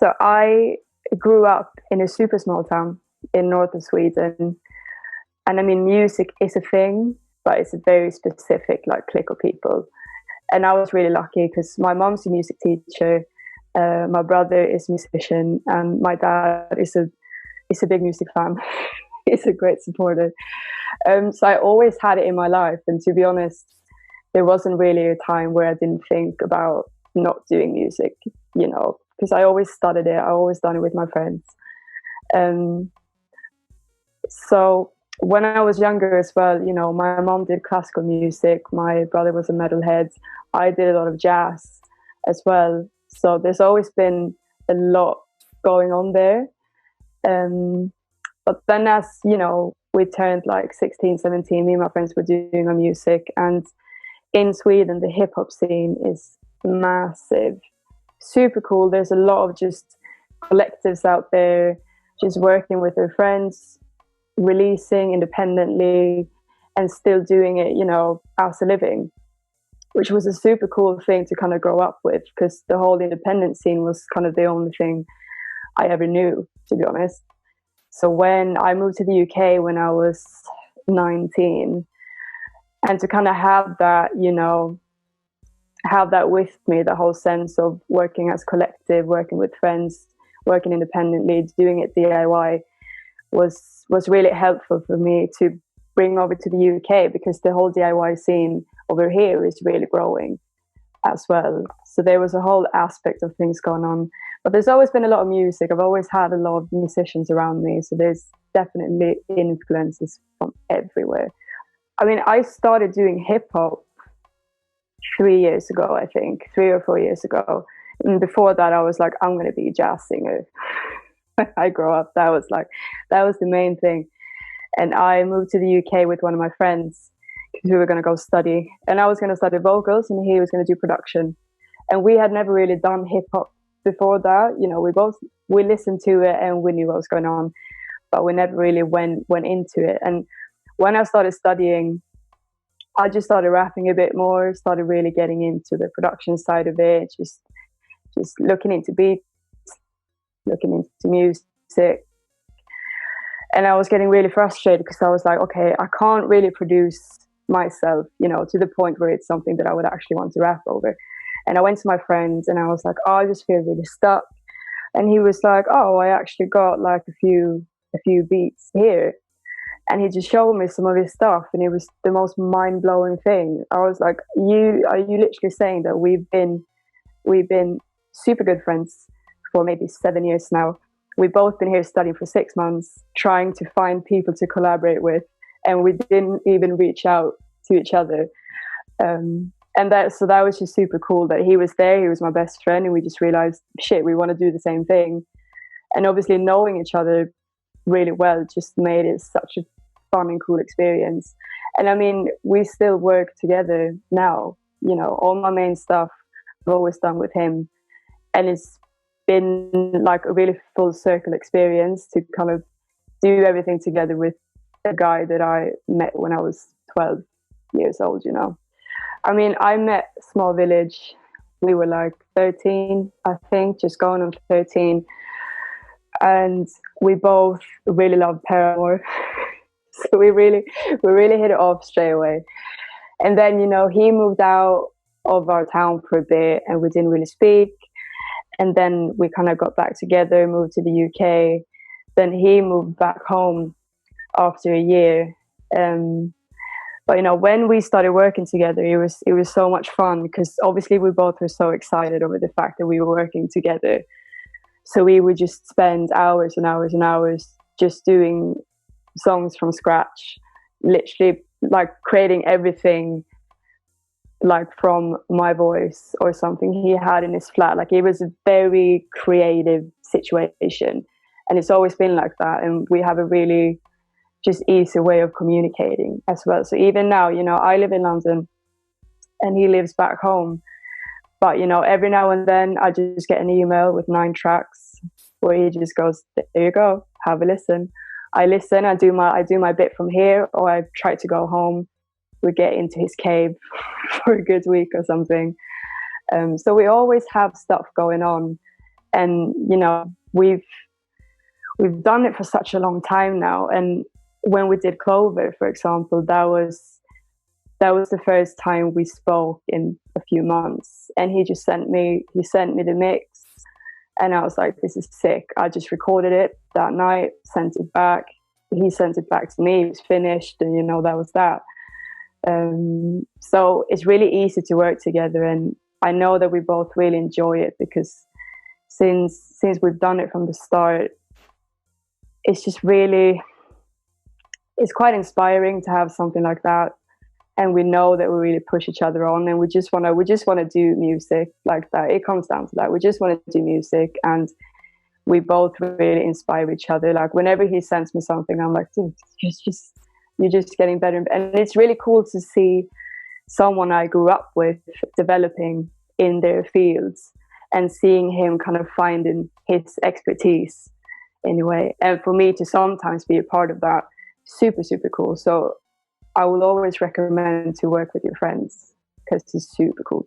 So I grew up in a super small town in north of Sweden. And I mean, music is a thing, but it's a very specific like clique of people. And I was really lucky because my mom's a music teacher, my brother is a musician, and my dad is a big music fan. He's a great supporter. So I always had it in my life. And to be honest, there wasn't really a time where I didn't think about not doing music, you know, because I always studied it. I always done it with my friends. So when I was younger as well, you know, my mom did classical music. My brother was a metalhead. I did a lot of jazz as well. So there's always been a lot going on there. But then as, you know, we turned like 16, 17, me and my friends were doing our music. And in Sweden, the hip hop scene is massive, super cool. There's a lot of just collectives out there, just working with their friends, releasing independently and still doing it, you know, as a living, which was a super cool thing to kind of grow up with, because the whole independent scene was kind of the only thing I ever knew, to be honest. So when I moved to the UK when I was 19, and to kind of have that, you know, have that with me, the whole sense of working as collective, working with friends, working independently, doing it DIY was really helpful for me to bring over to the UK, because the whole DIY scene over here is really growing as well. So there was a whole aspect of things going on. But there's always been a lot of music. I've always had a lot of musicians around me. So there's definitely influences from everywhere. I mean, I started doing hip hop 3 years ago, I think, 3 or 4 years ago. And before that, I was like, I'm going to be a jazz singer. I grew up, that was the main thing. And I moved to the UK with one of my friends because we were going to go study. And I was going to study vocals and he was going to do production. And we had never really done hip hop before that. You know, we listened to it and we knew what was going on, but we never really went into it. And when I started studying, I just started rapping a bit more, started really getting into the production side of it, just looking into beats, looking into music. And I was getting really frustrated because I was like, okay, I can't really produce myself, you know, to the point where it's something that I would actually want to rap over. And I went to my friends and I was like, oh, I just feel really stuck. And he was like, oh, I actually got like a few beats here. And he just showed me some of his stuff, and it was the most mind-blowing thing. I was like, are you literally saying that we've been super good friends for maybe 7 years now? We've both been here studying for 6 months, trying to find people to collaborate with, and we didn't even reach out to each other. And that was just super cool that he was there. He was my best friend, and we just realized, shit, we want to do the same thing. And obviously knowing each other really well just made it such a fun and cool experience. And I mean, we still work together now. You know, all my main stuff I've always done with him, and it's been like a really full circle experience to kind of do everything together with a guy that I met when I was 12 years old, you know. I mean, I met Small Village, we were like 13, I think, just going on 13. And we both really loved Paramore. So we really hit it off straight away. And then, you know, he moved out of our town for a bit and we didn't really speak. And then we kind of got back together, moved to the UK. Then he moved back home after a year. But, you know, when we started working together, it was so much fun because obviously we both were so excited over the fact that we were working together. So we would just spend hours and hours and hours just doing songs from scratch, literally like creating everything like from my voice or something he had in his flat. Like it was a very creative situation, and it's always been like that. And we have a really just easy way of communicating as well. So even now, you know, I live in London and he lives back home. But, you know, every now and then I just get an email with 9 tracks where he just goes, there you go, have a listen. I listen, I do my bit from here, or I try to go home. We get into his cave for a good week or something. So we always have stuff going on. And we've done it for such a long time now. And when we did Clover, for example, that was the first time we spoke in a few months. And he sent me the mix, and I was like, this is sick. I just recorded it that night, sent it back. He sent it back to me. It was finished, and that was that. So it's really easy to work together, and I know that we both really enjoy it, because since we've done it from the start, it's just really, it's quite inspiring to have something like that. And we know that we really push each other on, and we just want to do music like that. It comes down to that. We just want to do music, and we both really inspire each other. Like whenever he sends me something, I'm like, dude, you're just getting better. And it's really cool to see someone I grew up with developing in their fields, and seeing him kind of finding his expertise in a way. And for me to sometimes be a part of that, super, super cool. So I will always recommend to work with your friends, because it's super cool.